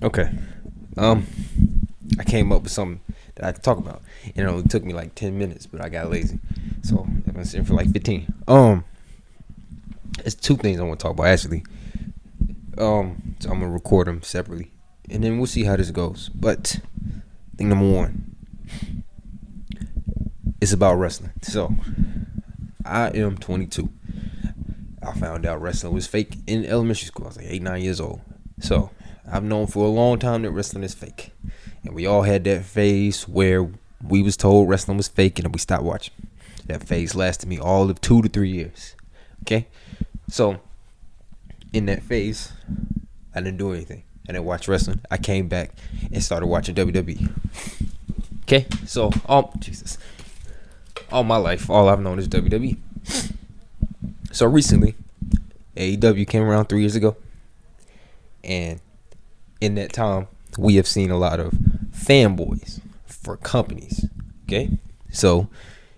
Okay. Um, I came up with something that I could talk about, and it only took me like 10 minutes, but I got lazy, so I've been sitting for like 15. It's two things I want to talk about actually. So I'm gonna record them separately, and then we'll see how this goes. But thing number one, it's about wrestling. So I am 22. I found out wrestling was fake in elementary school. I was like 8, 9 years old. So I've known for a long time that wrestling is fake. And we all had that phase where we was told wrestling was fake and then we stopped watching. That phase lasted me all of 2 to 3 years. Okay? So in that phase, I didn't do anything. I didn't watch wrestling. I came back and started watching WWE. Okay? So all my life, all I've known is WWE. So recently, AEW came around 3 years ago. And in that time, we have seen a lot of fanboys for companies. Okay? So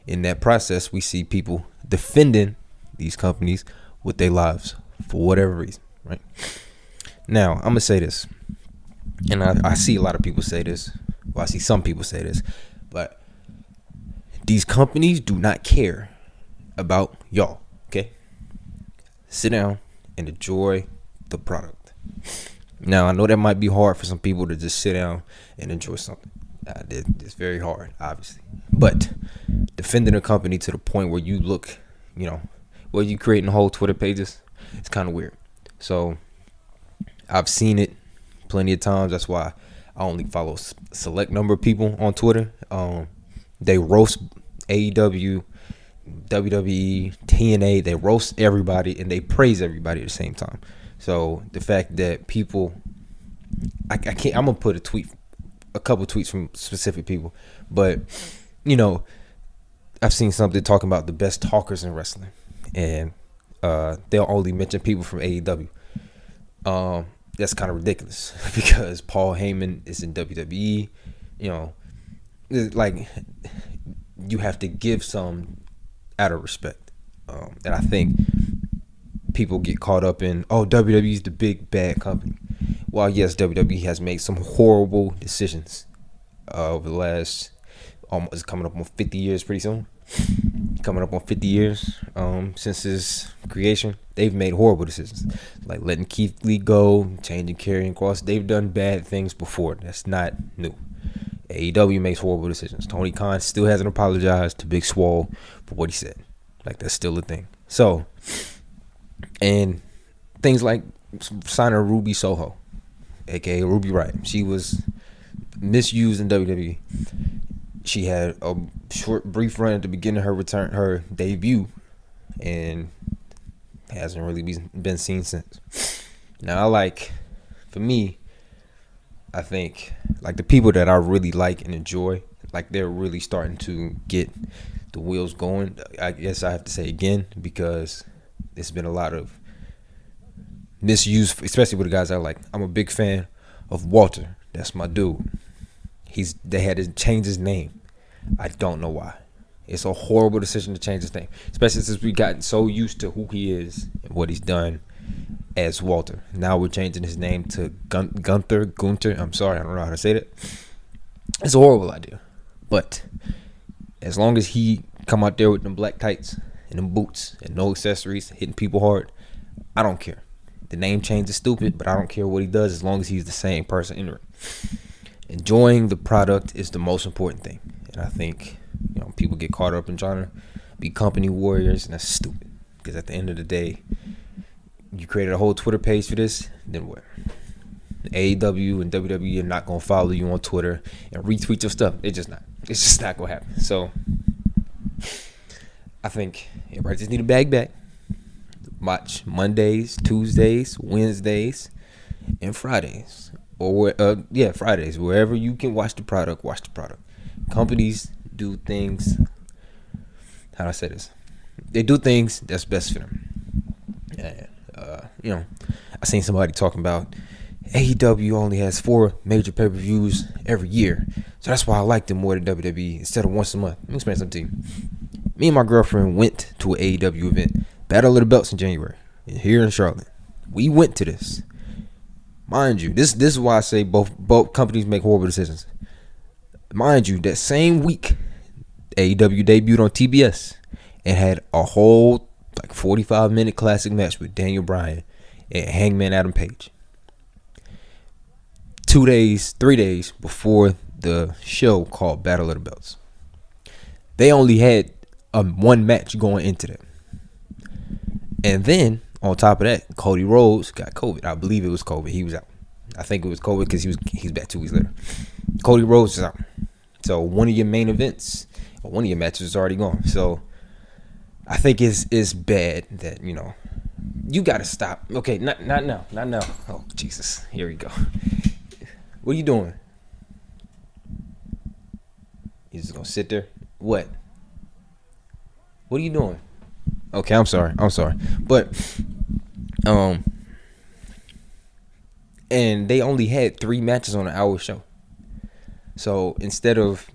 in that process, we see people defending these companies with their lives for whatever reason, right? Now, I'm going to say this. And I see a lot of people say this. Well, I see some people say this. But these companies do not care about y'all. Okay? Sit down and enjoy the product. Now, I know that might be hard for some people to just sit down and enjoy something. It's very hard, obviously. But defending a company to the point where you look, where you creating whole Twitter pages, it's kind of weird. So I've seen it plenty of times. That's why I only follow a select number of people on Twitter. They roast AEW, WWE, TNA. They roast everybody and they praise everybody at the same time. So the fact that people, I can't. I'm gonna put a couple tweets from specific people, but I've seen something talking about the best talkers in wrestling, and they'll only mention people from AEW. That's kind of ridiculous because Paul Heyman is in WWE. Like you have to give some out of respect, and I think people get caught up in, WWE is the big bad company. While yes, WWE has made some horrible decisions over the last almost coming up on 50 years pretty soon. Coming up on 50 years since its creation. They've made horrible decisions. Like letting Keith Lee go, changing Karrion Kross. They've done bad things before. That's not new. AEW makes horrible decisions. Tony Khan still hasn't apologized to Big Swole for what he said. Like that's still a thing. So, and things like signing Ruby Soho, aka Ruby Riott. She was misused in WWE. She had a brief run at the beginning of her debut, and hasn't really been seen since. Now, for me, I think like the people that I really like and enjoy, like they're really starting to get the wheels going. I guess I have to say again because there's been a lot of misuse, especially with the guys I like. I'm a big fan of Walter. That's my dude. They had to change his name. I don't know why. It's a horrible decision to change his name, especially since we gotten so used to who he is and what he's done as Walter. Now we're changing his name to Gunther. I'm sorry, I don't know how to say that. It's a horrible idea. But as long as he come out there with them black tights and them boots and no accessories, hitting people hard, I don't care. The name change is stupid, but I don't care what he does as long as he's the same person in it. Enjoying the product is the most important thing. And I think, people get caught up in trying to be company warriors, and that's stupid. Because at the end of the day, you created a whole Twitter page for this, then what? AEW and WWE are not going to follow you on Twitter and retweet your stuff. It's just not going to happen. So, I think everybody just need a bag back. Watch Mondays, Tuesdays, Wednesdays, and Fridays. Fridays. Wherever you can watch the product, watch the product. Companies do things, how do I say this? They do things that's best for them. And, I seen somebody talking about AEW only has 4 major pay-per-views every year. So that's why I like them more than WWE instead of once a month. Let me explain something to you. Me and my girlfriend went to an AEW event, Battle of the Belts in January, here in Charlotte. We went to this. Mind you, this is why I say both companies make horrible decisions. Mind you, that same week, AEW debuted on TBS and had a whole like 45-minute classic match with Daniel Bryan and Hangman Adam Page. 3 days before the show called Battle of the Belts. They only had one match going into that. And then, on top of that, Cody Rhodes got COVID. I believe it was COVID. He was out. I think it was COVID because he's back 2 weeks later. Cody Rhodes is out. So, one of your main events, or one of your matches is already gone. So, I think it's bad that, you got to stop. Okay, not now. Oh, Jesus. Here we go. What are you doing? You just going to sit there? What are you doing? Okay, I'm sorry. But, and they only had 3 matches on an hour show. So instead of,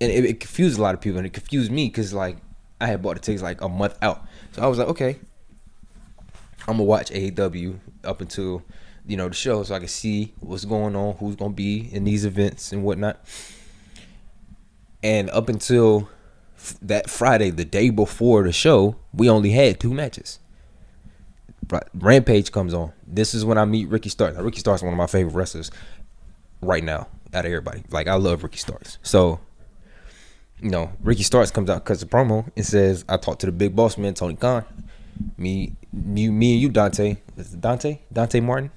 and it confused a lot of people, and it confused me because like I had bought the tickets like a month out. So I was like, okay, I'm gonna watch AEW up until the show, so I can see what's going on, who's gonna be in these events and whatnot. And up until that Friday, the day before the show, we only had 2 matches. Rampage comes on. This is when I meet Ricky Starks. Now, Ricky Starks is one of my favorite wrestlers right now out of everybody. Like, I love Ricky Starks. So, Ricky Starks comes out because the promo, it says, I talked to the big boss man, Tony Khan. Me and you, Dante. Is it Dante? Dante Martin?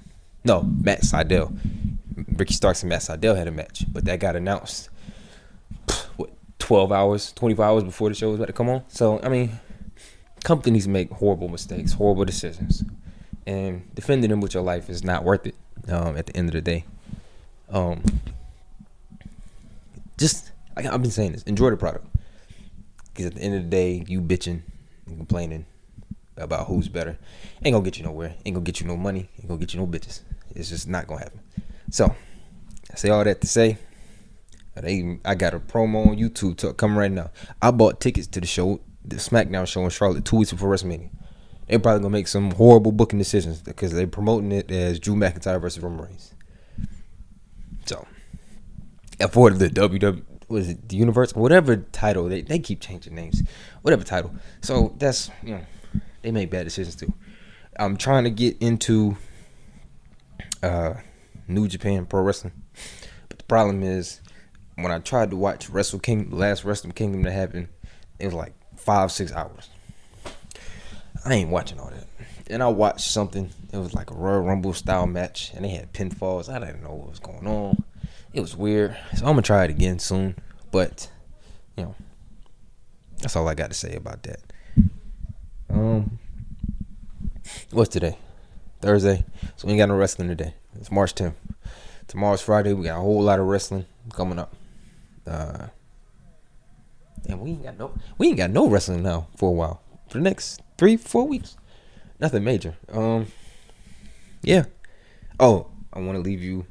No, Matt Sydal. Ricky Starks and Matt Sydal had a match, but that got announced 24 hours before the show was about to come on. So, I mean, companies make horrible mistakes, horrible decisions, and defending them with your life is not worth it. At the end of the day, just like I've been saying this, enjoy the product, because at the end of the day, you bitching and complaining about who's better ain't gonna get you nowhere. Ain't gonna get you no money. Ain't gonna get you no bitches. It's just not gonna happen. So I say all that to say, I got a promo on YouTube coming right now. I bought tickets to the show, the SmackDown show in Charlotte 2 weeks before WrestleMania. They're probably gonna make some horrible booking decisions because they're promoting it as Drew McIntyre versus Roman Reigns. So, for the WWE, was it the Universe, whatever title, they keep changing names, whatever title. So that's they make bad decisions too. I'm trying to get into New Japan Pro Wrestling, but the problem is when I tried to watch Wrestle Kingdom, the last Wrestle Kingdom that happened, it was like 5-6 hours. I ain't watching all that. And I watched something. It was like a Royal Rumble style match, and they had pinfalls. I didn't know what was going on. It was weird. So I'm gonna try it again soon. But that's all I got to say about that. What's today? Thursday. So we ain't got no wrestling today. It's March 10th. Tomorrow's Friday. We got a whole lot of wrestling coming up. And we ain't got no wrestling now for a while. For the next 3-4 weeks. Nothing major. Yeah. Oh, I want to leave you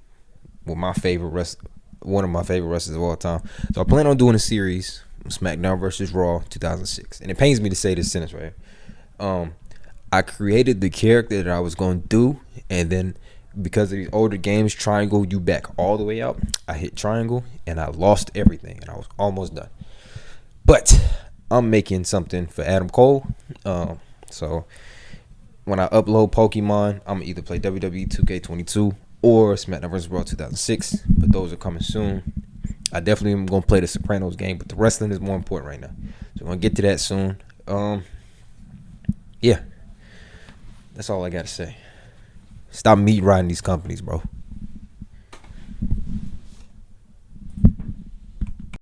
with one of my favorite wrestlers of all time. So I plan on doing a series, SmackDown versus Raw 2006. And it pains me to say this sentence right here. I created the character that I was going to do, and then because of these older games, triangle, you back all the way out. I hit triangle, and I lost everything, and I was almost done. But I'm making something for Adam Cole. So when I upload Pokemon, I'm going to either play WWE 2K22 or SmackDown vs. Raw 2006. But those are coming soon. I definitely am going to play the Sopranos game, but the wrestling is more important right now. So I'm going to get to that soon. Yeah. That's all I got to say. Stop meat riding these companies, bro.